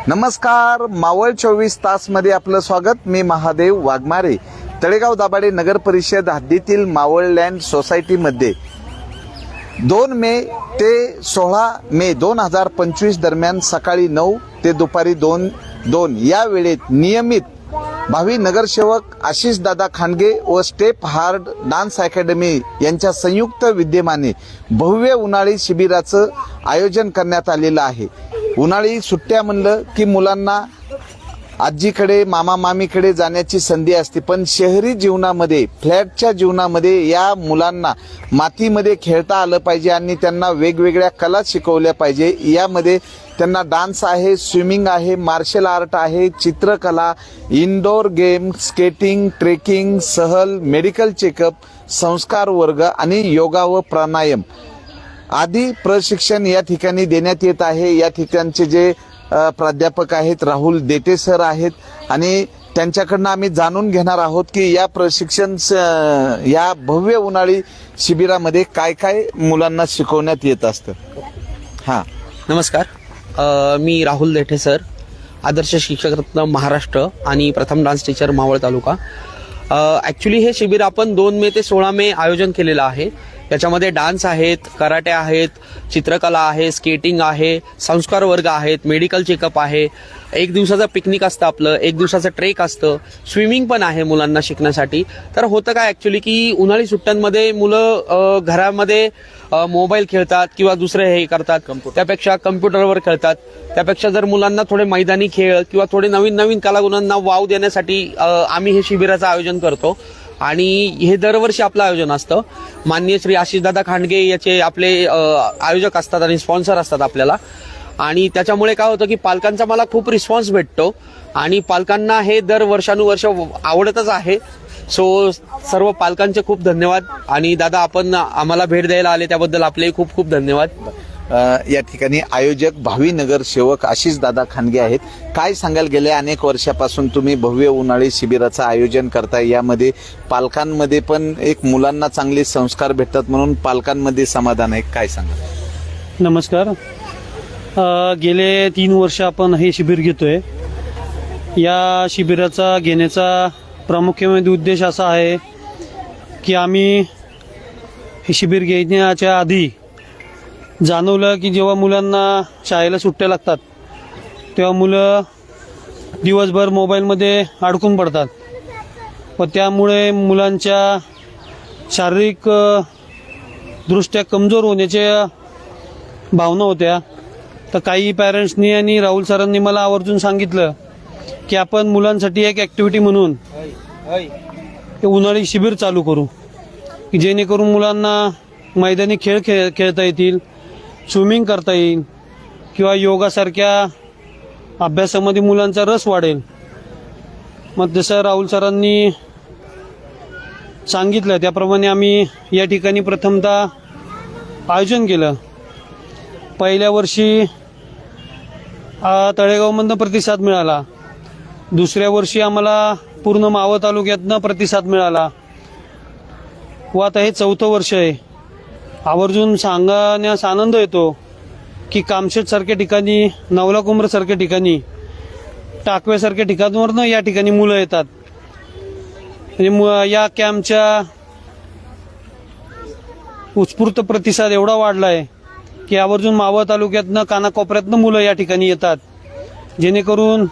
नमस्कार, मावळ 24 तास मध्ये आपलं स्वागत. मी महादेव वाघमारे. तळेगाव दाभाडे नगर परिषद हद्दीतील मावळ लँड सोसायटीमध्ये 2 मे ते 16 मे 2025 दरम्यान सकाळी 9 ते दुपारी 2 या वेळेत नियमित भावी नगरसेवक आशिष दादा खांडगे व स्टेप हार्ड डान्स अकॅडमी यांच्या संयुक्त विद्यमाने भव्य उन्हाळी शिबिराचं आयोजन करण्यात आलेलं आहे. उन्हाळी सुट्ट्या म्हणलं की मुलांना आजीकडे मामा मामीकडे जाण्याची संधी असते, पण शहरी जीवनामध्ये फ्लॅटच्या जीवनामध्ये या मुलांना मातीमध्ये खेळता आलं पाहिजे आणि त्यांना वेगवेगळ्या कला शिकवल्या पाहिजे. यामध्ये त्यांना डान्स आहे, स्विमिंग आहे, मार्शल आर्ट आहे, चित्रकला, इनडोर गेम, स्केटिंग, ट्रेकिंग, सहल, मेडिकल चेकअप, संस्कार वर्ग आणि योगा व प्राणायाम आदी प्रशिक्षण या ठिकाणी देण्यात येत आहे. या ठिकाणचे जे प्राध्यापक आहेत राहुल देते सर आहेत आणि त्यांच्याकडनं आम्ही जाणून घेणार आहोत की या प्रशिक्षण या भव्य उन्हाळी शिबिरामध्ये काय काय मुलांना शिकवण्यात येत असतं. हां, नमस्कार. मी राहुल देठे सर, आदर्श शिक्षक रत्न महाराष्ट्र आणि प्रथम डान्स टीचर मावळ तालुका. ॲक्च्युली हे शिबिर आपण 2 मे ते 16 मे आयोजन केलेलं आहे. त्याच्यामध्ये डान्स आहेत, कराटे आहेत, चित्रकला आहे, स्केटिंग आहे, संस्कार वर्ग आहेत, मेडिकल चेकअप आहे, 1 दिवसाचं पिकनिक असतं, आपलं 1 दिवसाचं ट्रेक असतं, स्विमिंग पण आहे मुलांना शिकण्यासाठी. तर होतं काय ॲक्च्युली की उन्हाळी सुट्ट्यांमध्ये मुलं घरामध्ये मोबाईल खेळतात किंवा दुसरे हे करतात, त्यापेक्षा कम्प्युटरवर खेळतात. त्यापेक्षा जर मुलांना थोडे मैदानी खेळ किंवा थोडे नवीन नवीन कलागुणांना वाव देण्यासाठी आम्ही हे शिबिराचं आयोजन करतो आणि हे दरवर्षी आपलं आयोजन असतं. माननीय श्री आशिषदादा खांडगे याचे आपले आयोजक असतात आणि स्पॉन्सर असतात आपल्याला. आणि त्याच्यामुळे काय होतं की पालकांचा मला खूप रिस्पॉन्स भेटतो आणि पालकांना हे दर वर्षानुवर्ष आवडतच आहे. सो सर्व पालकांचे खूप धन्यवाद. आणि दादा, आपण आम्हाला भेट द्यायला आले त्याबद्दल आपले खूप खूप धन्यवाद. या ठिकाणी आयोजक भावी नगरसेवक आशिष दादा खांडगे आहेत. काय सांगाल, गेल्या अनेक वर्षापासून तुम्ही भव्य उन्हाळी शिबिराचं आयोजन करताय. यामध्ये पालकांमध्ये पण एक मुलांना चांगले संस्कार भेटतात म्हणून पालकांमध्ये समाधान आहे. काय सांगाल? नमस्कार. गेले 3 वर्ष आपण हे शिबिर घेतोय. या शिबिराचा घेण्याचा प्रामुख्याने उद्देश असा आहे की आम्ही हे शिबिर घेण्याच्या आधी जाणवलं की जेव्हा मुलांना शाळेला सुट्ट्या लागतात तेव्हा मुलं दिवसभर मोबाईलमध्ये अडकून पडतात व त्यामुळे मुलांच्या शारीरिक दृष्ट्या कमजोर होण्याच्या भावना होत्या. तर काही पॅरेंट्सनी आणि राहुल सरांनी मला आवर्जून सांगितलं की आपण मुलांसाठी एक ॲक्टिव्हिटी म्हणून उन्हाळी शिबिर चालू करू की जेणेकरून मुलांना मैदानी खेळ खेळता येतील, स्विमिंग करता येईल किंवा योगासारख्या अभ्यासामध्ये मुलांचा रस वाढेल. मग जसं राहुल सरांनी सांगितलं त्याप्रमाणे आम्ही या ठिकाणी प्रथमतः आयोजन केलं. पहिल्या वर्षी तळेगावमधनं प्रतिसाद मिळाला. दुसऱ्या वर्षी आम्हाला पूर्ण मावळ तालुक्यातनं प्रतिसाद मिळाला व आता हे 4थं वर्ष आहे. आवर्जून सांगण्यास आनंद येतो की कामशेतसारख्या ठिकाणी, नवलाकुंभरसारख्या ठिकाणी, टाकव्यासारख्या ठिकाणावरनं या ठिकाणी मुलं येतात. म्हणजे या कॅम्पच्या उत्स्फूर्त प्रतिसाद एवढा वाढला आहे की आवर्जून मावळ तालुक्यातनं कानाकोपऱ्यातनं मुलं या ठिकाणी येतात. जेणेकरून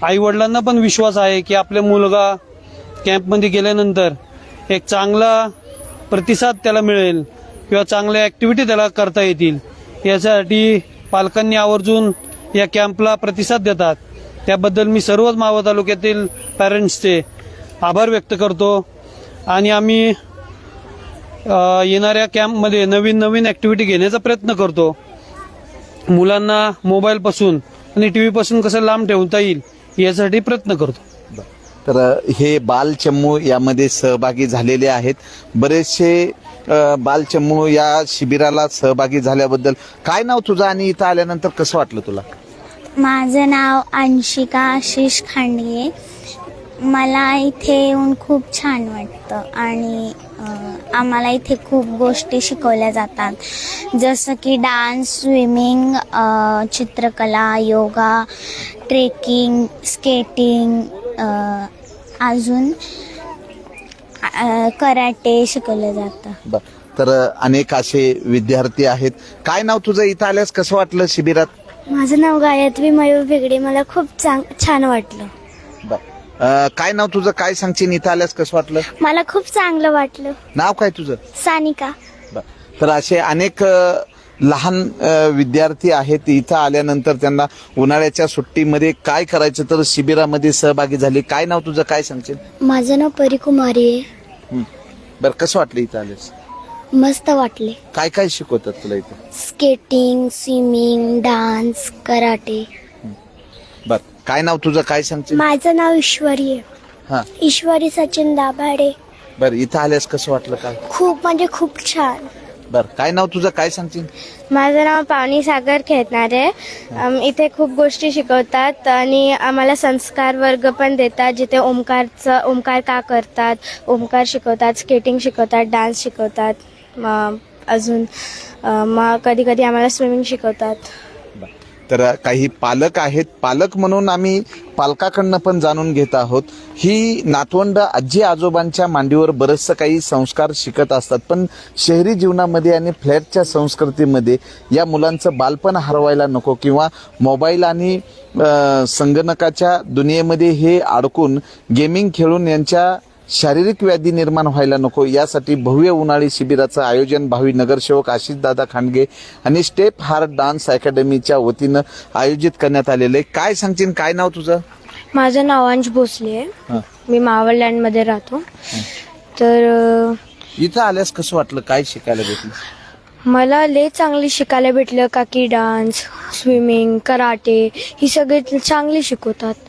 आईवडिलांना पण विश्वास आहे की आपला मुलगा कॅम्पमध्ये गेल्यानंतर एक चांगला प्रतिसाद त्याला मिळेल किंवा चांगल्या ॲक्टिव्हिटी त्याला करता येतील. यासाठी पालकांनी आवर्जून या कॅम्पला प्रतिसाद देतात. त्याबद्दल मी सर्वच मावळ तालुक्यातील पॅरेंट्सचे आभार व्यक्त करतो. आणि आम्ही येणाऱ्या कॅम्पमध्ये नवीन नवीन ॲक्टिव्हिटी घेण्याचा प्रयत्न करतो. मुलांना मोबाईलपासून आणि टी व्हीपासून कसं लांब ठेवता येईल यासाठी प्रयत्न करतो. तर हे बालचम्मू यामध्ये सहभागी झालेले आहेत. बरेचसे बालचम्मू या शिबिराला सहभागी झाल्याबद्दल काय नाव तुझं आणि इथं आल्यानंतर कसं वाटलं तुला? माझं नाव अंशिका आशिष खांडगे. मला इथे येऊन खूप छान वाटतं आणि आम्हाला इथे खूप गोष्टी शिकवल्या जातात जसं की डान्स, स्विमिंग, चित्रकला, योगा, ट्रेकिंग, स्केटिंग, अजून कराटे शिकवलं जातं. बरं. तर अनेक असे विद्यार्थी आहेत. काय नाव तुझं? इथं आल्यास कसं वाटलं शिबिरात? माझं नाव गायत्री मयूर भेगडे. मला खूप छान वाटलं. काय नाव तुझं? काय सांगशील? इथं आल्यास कसं वाटलं? मला खूप चांगलं वाटलं. नाव काय तुझं? सानिका. तर असे अनेक लहान विद्यार्थी आहेत. इथं आल्यानंतर त्यांना उन्हाळ्याच्या सुट्टीमध्ये काय करायचं तर शिबिरामध्ये सहभागी झाले. काय नाव तुझं? काय सांगशील? माझं नाव परिकुमारी आहे. बरं, कसं वाटलं इथं आल्यास? मस्त वाटले. काय काय शिकवतात तुला इथं? Skating, swimming, dance, karate. बर, काय नाव तुझं? काय सांगशील? माझं नाव ईश्वरी आहे. हा. ईश्वरी सचिन दाभाडे. बर, इथं आल्यास कसं वाटलं? काय? खूप म्हणजे खूप छान. बर, काय नाव तुझं? काय सांगशील? माझं नाव पावनी सागर खेळणारे. इथे खूप गोष्टी शिकवतात आणि आम्हाला संस्कार वर्ग पण देतात जिथे ओंकार का करतात, ओंकार शिकवतात, स्केटिंग शिकवतात, डान्स शिकवतात. अजून मग कधी कधी आम्हाला स्विमिंग शिकवतात. तर काही पालक आहेत. पालक म्हणून आम्ही पालकाकडनं पण जाणून घेत आहोत. ही नातवंड आजी आजोबांच्या मांडीवर बरंचसं काही संस्कार शिकत असतात, पण शहरी जीवनामध्ये आणि फ्लॅटच्या संस्कृतीमध्ये या मुलांचं बालपण हरवायला नको किंवा मोबाईल आणि संगणकाच्या दुनियेमध्ये हे अडकून गेमिंग खेळून यांच्या शारीरिक व्याधी निर्माण व्हायला नको यासाठी भव्य उन्हाळी शिबिराचं आयोजन भावी नगरसेवक आशिषदादा खांडगे आणि स्टेप हार्ट डान्स अकॅडमीच्या वतीनं आयोजित करण्यात आलेलं आहे. काय सांगशील? काय नाव तुझं? माझं नाव अंश भोसले आहे. मी मावळलँडमध्ये राहतो. तर इथं आल्यास कसं वाटलं? काय शिकायला भेटलं? मला लय चांगली शिकायला भेटलं का की डान्स, स्विमिंग, कराटे ही सगळे चांगली शिकवतात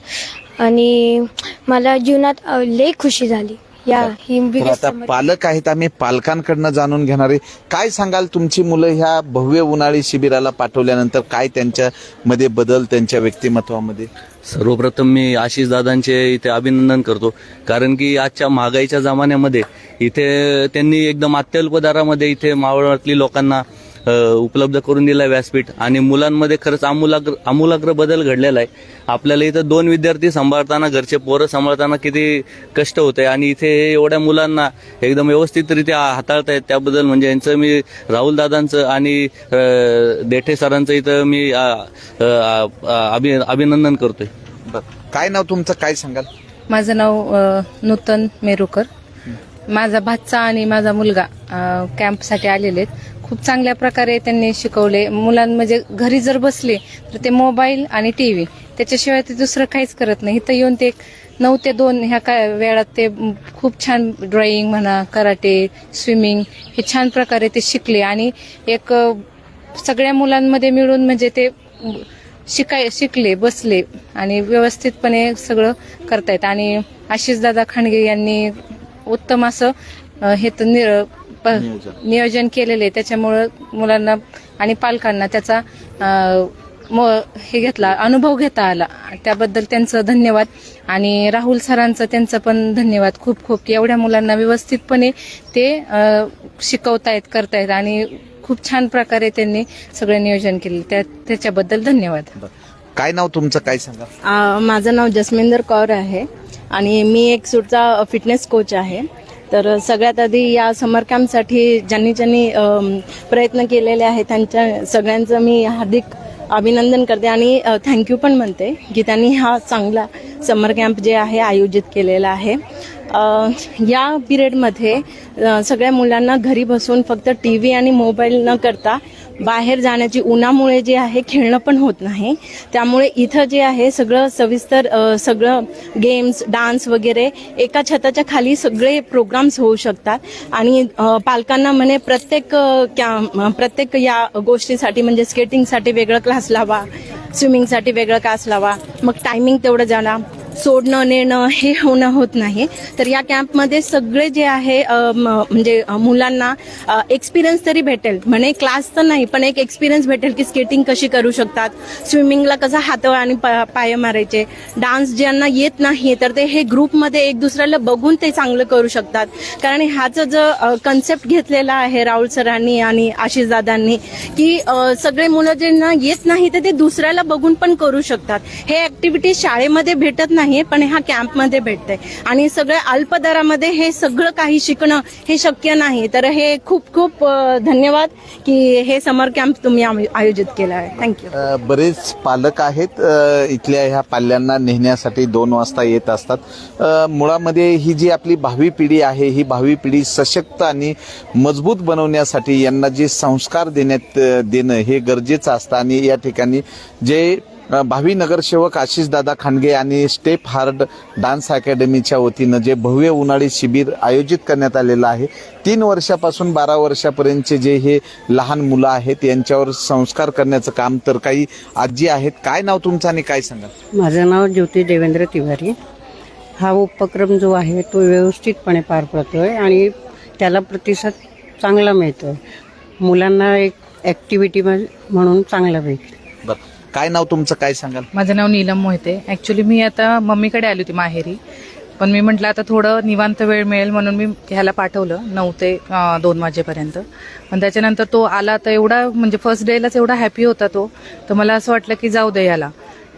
आणि मला जीवनात लय खुशी झाली. तर आता पालक आहेत, आम्ही पालकांकडनं जाणून घेणार आहे. काय सांगाल? तुमची मुलं ह्या भव्य उन्हाळी शिबिराला पाठवल्यानंतर काय त्यांच्यामध्ये बदल, त्यांच्या व्यक्तिमत्वामध्ये? सर्वप्रथम मी आशिष दादांचे इथे अभिनंदन करतो, कारण की आजच्या महागाईच्या जमान्यामध्ये इथे त्यांनी एकदम अत्यल्प दरामध्ये इथे मावळातली लोकांना उपलब्ध करून दिला व्यासपीठ आणि मुलांमध्ये खरंच आमूलाग्र बदल घडलेला आहे. आपल्याला इथं 2 विद्यार्थी सांभाळताना, घरचे पोरं सांभाळताना किती कष्ट होते आणि इथे एवढ्या मुलांना एकदम व्यवस्थितरित्या हाताळतायत, त्याबद्दल म्हणजे यांचं मी राहुल दादांचं आणि देठे सरांचं इथं मी अभिनंदन करतोय. काय नाव तुमचं? काय सांगाल? माझं नाव नूतन मेरुकर. माझा भाचा आणि माझा मुलगा कॅम्पसाठी आलेले आहेत. खूप चांगल्या प्रकारे त्यांनी शिकवले. मुलांमध्ये घरी जर बसले तर ते मोबाईल आणि टीव्ही त्याच्याशिवाय ते दुसरं काहीच करत नाही. इथं येऊन ते 9 ते 2 ह्या वेळात ते खूप छान ड्रॉइंग म्हणा, कराटे, स्विमिंग हे छान प्रकारे ते शिकले आणि एक सगळ्या मुलांमध्ये मिळून म्हणजे ते शिकले, बसले आणि व्यवस्थितपणे सगळं करतायत. आणि आशिषदादा खांडगे यांनी उत्तम असं हे नियोजन केलेले, त्याच्यामुळं मुलांना आणि पालकांना त्याचा अनुभव घेता आला. त्याबद्दल त्यांचं धन्यवाद. आणि राहुल सरांचं त्यांचं पण धन्यवाद खूप खूप की एवढ्या मुलांना व्यवस्थितपणे ते शिकवतायत, करतायत आणि खूप छान प्रकारे त्यांनी सगळं नियोजन केलं. त्याच्याबद्दल धन्यवाद. काय नाव तुमचं? काय सांगा? माझं नाव जसमिंदर कौर आहे आणि मी एक सूटचा फिटनेस कोच आहे. तर सगळ्यात आधी या समर कॅम्पसाठी ज्यांनी प्रयत्न केलेले आहेत त्यांच्या सगळ्यांचं मी हार्दिक अभिनंदन करते आणि थँक्यू पण म्हणते की त्यांनी हा चांगला समर कॅम्प जे आहे आयोजित केलेला आहे. या पिरियडमध्ये सगळ्या मुलांना घरी बसून फक्त टी व्ही आणि मोबाईल न करता बाहेर जाण्याची उन्हामुळे जे आहे खेळणं पण होत नाही. त्यामुळे इथं जे आहे सगळं सविस्तर सगळं गेम्स, डान्स वगैरे एका छताच्या खाली सगळे प्रोग्राम्स होऊ शकतात. आणि पालकांना म्हणे प्रत्येक या गोष्टीसाठी म्हणजे स्केटिंगसाठी वेगळं क्लास लावा, स्विमिंगसाठी वेगळं क्लास लावा, मग टायमिंग तेवढं जाणार. सोडणं नेणं हे होत नाही. तर या कॅम्पमध्ये सगळे जे आहे म्हणजे मुलांना एक्सपिरियन्स तरी भेटेल, म्हणे क्लास तर नाही पण एक एक्सपिरियन्स भेटेल की स्केटिंग कशी करू शकतात, स्विमिंगला कसा हात आणि पाय मारायचे, डान्स ज्यांना येत नाही तर ते हे ग्रुपमध्ये एक दुसऱ्याला बघून ते चांगलं करू शकतात. कारण ह्याचा जो कन्सेप्ट घेतलेला आहे राहुल सरांनी आणि आशिष दादांनी की सगळे मुलं ज्यांना येत नाही तर ते दुसऱ्याला बघून पण करू शकतात. हे ऍक्टिव्हिटी शाळेमध्ये भेटत नाही पण ह्या कॅम्पमध्ये भेटतंय आणि सगळ्या अल्प दरामध्ये हे सगळं काही शिकणं हे शक्य नाही. तर हे खूप खूप धन्यवाद की हे समर कॅम्प तुम्ही आयोजित केला आहे. थँक्यू. बरेच पालक आहेत इथल्या ह्या पाल्यांना नेण्यासाठी 2 वाजता येत असतात. मुळामध्ये ही जी आपली भावी पिढी आहे ही भावी पिढी सशक्त आणि मजबूत बनवण्यासाठी यांना जे संस्कार देणं हे गरजेचं असतं. आणि या ठिकाणी जे भावी नगरसेवक आशिषदादा खांडगे आणि स्टेप हार्ड डान्स अकॅडमीच्या वतीनं जे भव्य उन्हाळी शिबिर आयोजित करण्यात आलेलं आहे, 3 वर्षापासून 12 वर्षापर्यंतचे जे हे लहान मुलं आहेत यांच्यावर संस्कार करण्याचं काम. तर काही आजी आहेत. काय नाव तुमचं आणि काय सांगा? माझं नाव ज्योती देवेंद्र तिवारी. हा उपक्रम जो आहे तो व्यवस्थितपणे पार पडतोय आणि त्याला प्रतिसाद चांगला मिळतोय. मुलांना एक ॲक्टिव्हिटी म्हणून चांगला भेटतो. बरं, काय नाव तुमचं, काय सांगाल? माझं नाव नीलम मोहिते. ॲक्च्युली मी आता मम्मीकडे आली होती माहेरी, पण मी म्हटलं आता थोडं निवांत वेळ मिळेल म्हणून मी ह्याला पाठवलं 9 ते 2 वाजेपर्यंत. पण त्याच्यानंतर तो आला तर एवढा म्हणजे फर्स्ट डेलाच एवढा हॅपी होता तो, तर मला असं वाटलं की जाऊ दे याला.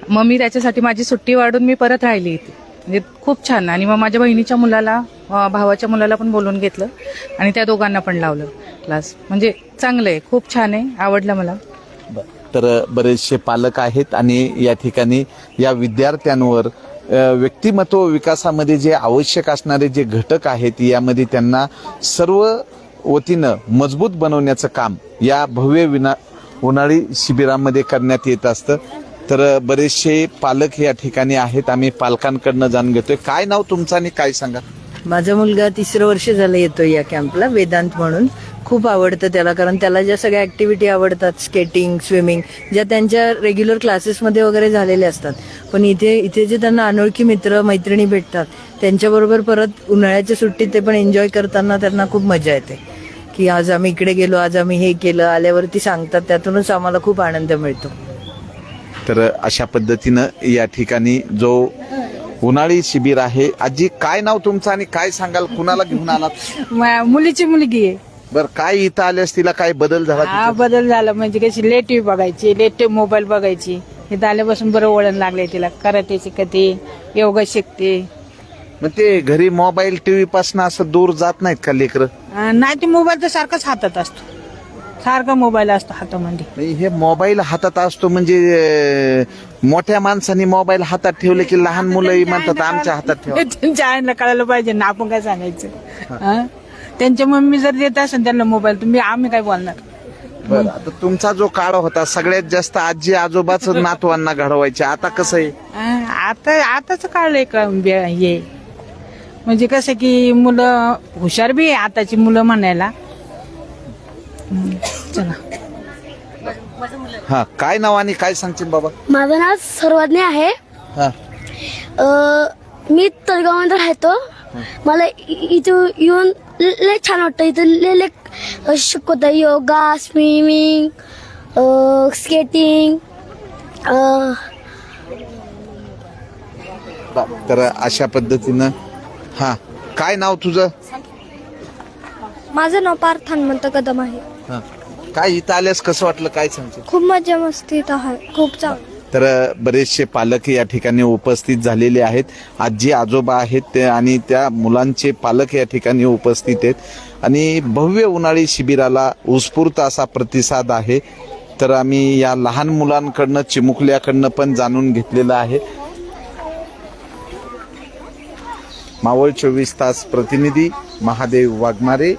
मग मी त्याच्यासाठी माझी सुट्टी वाढून मी परत राहिली इथे. म्हणजे खूप छान. आणि मग माझ्या बहिणीच्या मुलाला भावाच्या मुलाला पण बोलून घेतलं आणि त्या दोघांना पण लावलं क्लास. म्हणजे चांगलं आहे, खूप छान आहे, आवडलं मला. तर बरेचसे पालक आहेत आणि या ठिकाणी या विद्यार्थ्यांवर व्यक्तिमत्व विकासामध्ये जे आवश्यक असणारे जे घटक आहेत यामध्ये त्यांना सर्व वतीनं मजबूत बनवण्याचं काम या भव्य उन्हाळी शिबिरामध्ये करण्यात येत असतं. तर बरेचसे पालक या ठिकाणी आहेत. आम्ही पालकांकडनं जाणून घेतोय. काय नाव तुमचं आणि काय सांगा? माझा मुलगा 3रं वर्ष झालं येतो या कॅम्पला, वेदांत म्हणून. खूप आवडतं त्याला, कारण त्याला ज्या सगळ्या ऍक्टिव्हिटी आवडतात, स्केटिंग, स्विमिंग, ज्या त्यांच्या रेग्युलर क्लासेसमध्ये वगैरे झालेल्या असतात, पण इथे जे त्यांना अनोळखी मित्र मैत्रिणी भेटतात त्यांच्याबरोबर परत उन्हाळ्याच्या सुट्टीत ते पण एन्जॉय करताना त्यांना खूप मजा येते की आज आम्ही इकडे गेलो, आज आम्ही हे केलं, आल्यावरती सांगतात, त्यातूनच आम्हाला खूप आनंद मिळतो. तर अशा पद्धतीनं या ठिकाणी जो उन्हाळी शिबिर आहे. आजी, काय नाव तुमचं आणि काय सांगाल? कुणाला घेऊन आलात? मुलीची मुलगी आहे. बरं, काय इथं आल्यास तिला काय बदल झाला? हा बदल झाला म्हणजे कशी लेट टीव्ही बघायची, लेट टीव्ही मोबाईल बघायची. इथं आल्यापासून बरं वळण लागलंय तिला. कराटे शिकते, योगा शिकते. मग ते घरी मोबाईल टीव्ही पासून असं दूर जात नाहीत का लेकरं? नाही ते मोबाईल तर सारखाच हातात असतो, सारखा मोबाईल असतो हातामध्ये. नाही, हे मोबाईल हातात असतो म्हणजे मोठ्या माणसांनी मोबाईल हातात ठेवले की लहान मुलंही म्हणतात आमच्या हातात ठेवा. त्यांच्या आईला कळायला पाहिजे ना आपण काय सांगायचं. त्यांच्या मम्मी जर देत असेल त्यांना मोबाईल, आम्ही काय बोलणार. बरं, आता तुमचा जो काळ होता सगळ्यात जास्त आजी आजोबाच नातवांना घडवायचे. आता कसं आहे? आताच काढलंय का हे म्हणजे कसं की मुलं हुशार बी आहे आताची मुलं म्हणायला. चला. हा, काय नाव आणि काय सांगशील बाबा? माझं नाव सर्वज्ञ आहे. हा, मी तळगावमध्ये राहतो. मला इथं येऊन लय छान वाटतं. इथं लय शिकवतं, योगा, स्विमिंग, स्केटिंग. तर अशा पद्धतीनं. हा, काय नाव तुझं? माझं नाव पार्थ हनुमंत कदम आहे. हा, काय इथं आल्यास कसं वाटलं, काय सांगशील? खूप मजा मस्ती इथं आहे, खूप चांगलं. तर बरेचसे पालक या ठिकाणी उपस्थित झालेले आहेत. आजी आजोबा आहेत आणि त्या मुलांचे पालक या ठिकाणी उपस्थित आहेत आणि भव्य उन्हाळी शिबिराला उत्स्फूर्त असा प्रतिसाद आहे. तर आम्ही या लहान मुलांकडनं, चिमुकल्याकडनं पण जाणून घेतलेलं आहे. मावळ 24 तास प्रतिनिधी महादेव वाघमारे.